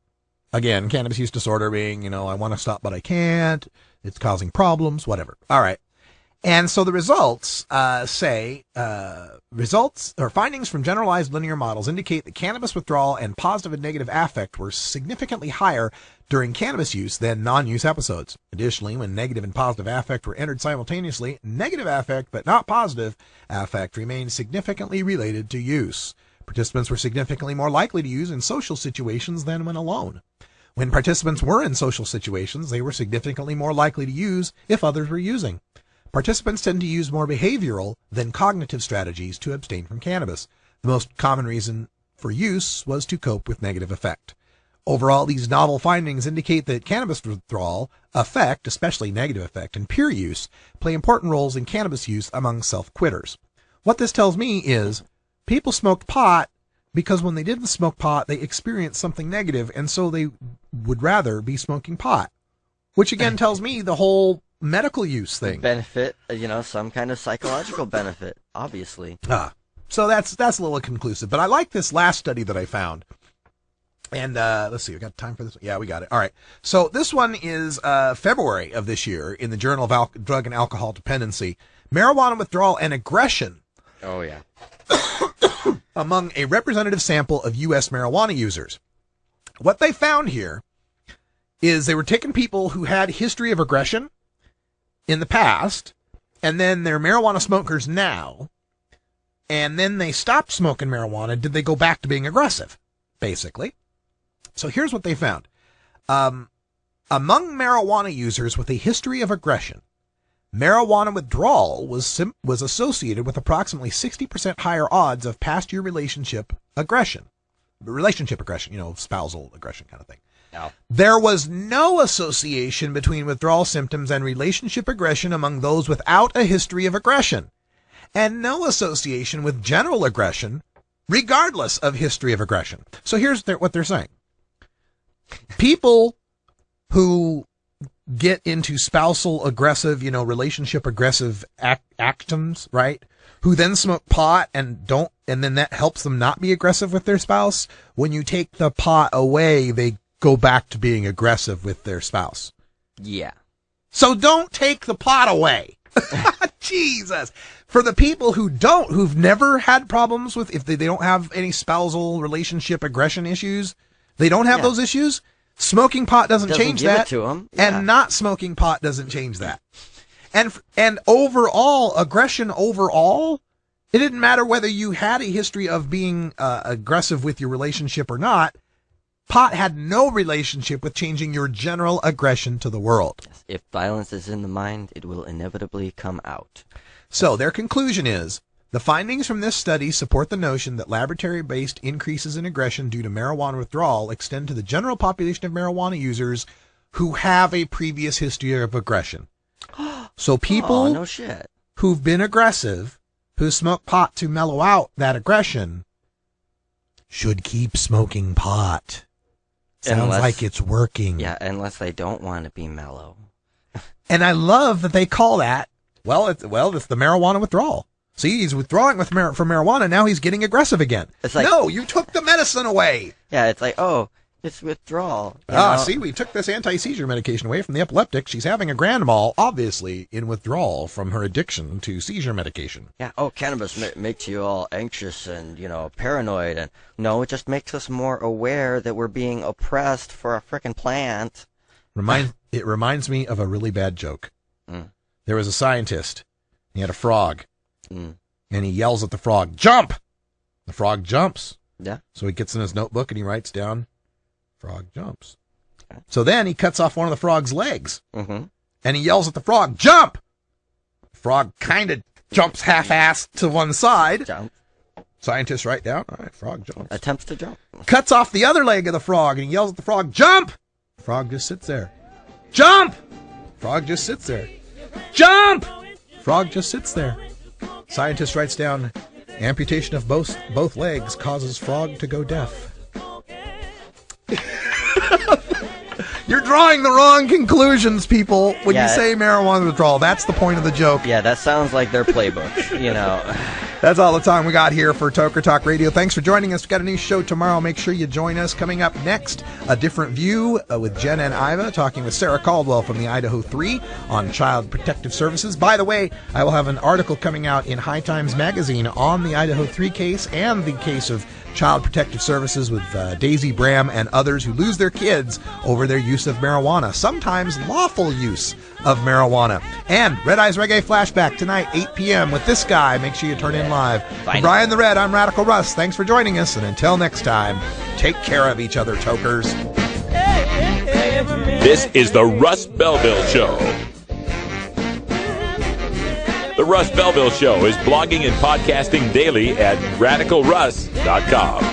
Again, cannabis use disorder being, I want to stop, but I can't. It's causing problems, whatever. All right. And so the results findings from generalized linear models indicate that cannabis withdrawal and positive and negative affect were significantly higher during cannabis use than non-use episodes. Additionally, when negative and positive affect were entered simultaneously, negative affect but not positive affect remained significantly related to use. Participants were significantly more likely to use in social situations than when alone. When participants were in social situations, they were significantly more likely to use if others were using. Participants tend to use more behavioral than cognitive strategies to abstain from cannabis. The most common reason for use was to cope with negative effect. Overall, these novel findings indicate that cannabis withdrawal, effect, especially negative effect, and peer use play important roles in cannabis use among self-quitters. What this tells me is people smoked pot because when they didn't smoke pot, they experienced something negative, and so they would rather be smoking pot. Which again tells me the whole medical use thing. Benefit, some kind of psychological benefit, obviously. So that's a little conclusive. But I like this last study that I found. And let's see, we got time for this? Yeah, we got it. All right. So this one is February of this year in the Journal of Drug and Alcohol Dependency. Marijuana withdrawal and aggression. Oh, yeah. Among a representative sample of U.S. marijuana users. What they found here is they were taking people who had history of aggression in the past, and then they're marijuana smokers now, and then they stopped smoking marijuana. Did they go back to being aggressive, basically? So here's what they found. Among marijuana users with a history of aggression, marijuana withdrawal was associated with approximately 60% higher odds of past year relationship aggression, spousal aggression kind of thing. No. There was no association between withdrawal symptoms and relationship aggression among those without a history of aggression, and no association with general aggression, regardless of history of aggression. So here's what they're saying. People who get into spousal aggressive, relationship aggressive actions, right? Who then smoke pot and then that helps them not be aggressive with their spouse. When you take the pot away, they go back to being aggressive with their spouse. Yeah. So don't take the pot away. Jesus. For the people who've never had problems with, if they don't have any spousal relationship aggression issues, they don't have those issues. Smoking pot doesn't change give that. It to 'em. Yeah. And not smoking pot doesn't change that. And overall, aggression overall, it didn't matter whether you had a history of being aggressive with your relationship or not. Pot had no relationship with changing your general aggression to the world. If violence is in the mind, it will inevitably come out. So their conclusion is, the findings from this study support the notion that laboratory-based increases in aggression due to marijuana withdrawal extend to the general population of marijuana users who have a previous history of aggression. So people no shit. who've been aggressive, who smoke pot to mellow out that aggression, should keep smoking pot. Sounds like it's working. Yeah, unless they don't want to be mellow. And I love that they call that, it's the marijuana withdrawal. See, he's withdrawing from marijuana, now he's getting aggressive again. It's like, no, you took the medicine away. Yeah, it's like, it's withdrawal. See, we took this anti-seizure medication away from the epileptic. She's having a grand mal, obviously in withdrawal from her addiction to seizure medication. Yeah, cannabis makes you all anxious and, paranoid. And no, it just makes us more aware that we're being oppressed for a frickin' plant. It reminds me of a really bad joke. There was a scientist. He had a frog. And he yells at the frog, "Jump!" The frog jumps. Yeah. So he gets in his notebook and he writes down, "Frog jumps." Okay. So then he cuts off one of the frog's legs. And he yells at the frog, "Jump!" The frog kind of jumps half-assed to one side. Jump. Scientists write down, all right, frog jumps. Attempts to jump. Cuts off the other leg of the frog and he yells at the frog, "Jump!" The frog just sits there. "Jump!" Frog just sits there. "Jump!" Frog just sits there. Scientist writes down, amputation of both legs causes frog to go deaf. You're drawing the wrong conclusions, people, when you say marijuana withdrawal. That's the point of the joke. Yeah, that sounds like their playbook, That's all the time we got here for Toker Talk Radio. Thanks for joining us. We've got a new show tomorrow. Make sure you join us. Coming up next, A Different View with Jen and Iva, talking with Sarah Caldwell from the Idaho 3 on Child Protective Services. By the way, I will have an article coming out in High Times Magazine on the Idaho 3 case and the case of Child Protective Services with Daisy Bram and others who lose their kids over their use of marijuana, sometimes lawful use of marijuana. And Red Eyes Reggae Flashback tonight, 8 p.m. with this guy. Make sure you turn in live. For Brian the Red, I'm Radical Russ. Thanks for joining us, and until next time, take care of each other, tokers. This is the Russ Belville Show. The Russ Belville Show is blogging and podcasting daily at radicalruss.com.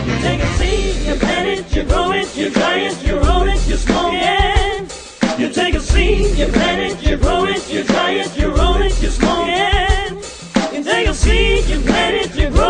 You take a seed, you plant it, you grow it, you dry it, you roll it, you smoke it. You take a seed, you plant it, you grow it, you dry it, you roll it, you smoke it. You take a seed, you plant it, you grow it.